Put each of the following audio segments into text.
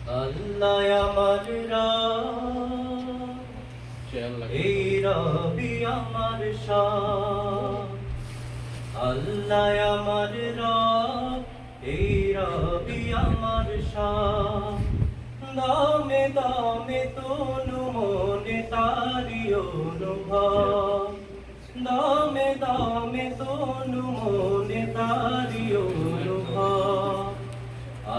আল্লাহ আমার রব, এই রবি আমার শাহ। আল্লাহ আমার রব, এই রবি আমার শাহ। দামে দামে তনু মনে তারি অনুভব, দামে দামে তনু মনে তারি অনুভব।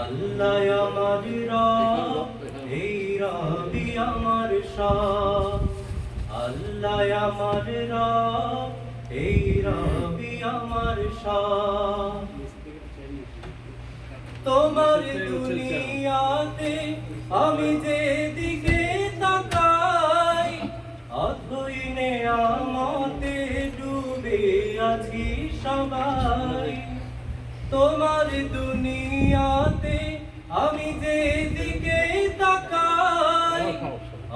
আল্লাহ আমার রব, এই রবি আমার শাহ। আল্লাহ আমার রব, এই রবি আমার শাহ। তোমার দুনিয়াতে আমি যেদিকে তাকাই, অথই নেয়ামতে ডুবে আছি সবাই। তোমার দুনিয়াতে আমি যেদিকে তাকাই,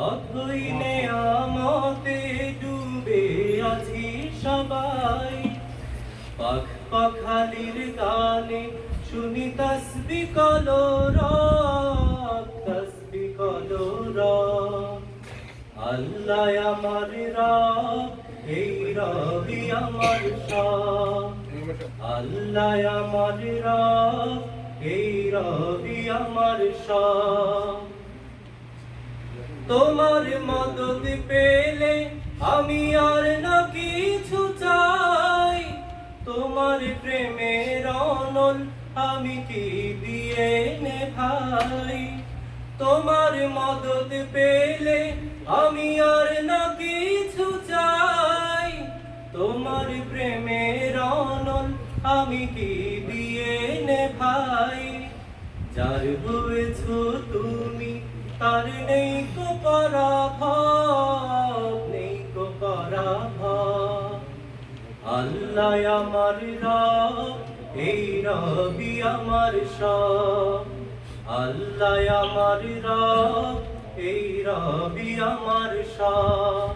অথই নেয়ামতে ডুবে আছি সবাই। পাখ পাখালির গানে শুনি তসবিহ কলরব, তসবিহ কলরব। আল্লাহ আমার রব, এই রবি আমার শাহ। আল্লাহ আমার রব, এই রবি আমার শাহ। তোমার মদদ পেলে আমি আর না কিছু চাই। তোমার প্রেমের অনল আমি কি দিয়ে নেভাই। তোমার মদদ পেলে আমি আর না কিছু চাই। তোমার প্রেমের অনল আমি কি দিয়ে নেভাই। যার হয়েছো তুমি তার নেই কো পরাভব, নেই কো পরাভব। আল্লাহ আমার রব, এই রবি আমার শাহ। আল্লাহ আমার রব, এই রবি আমার শাহ।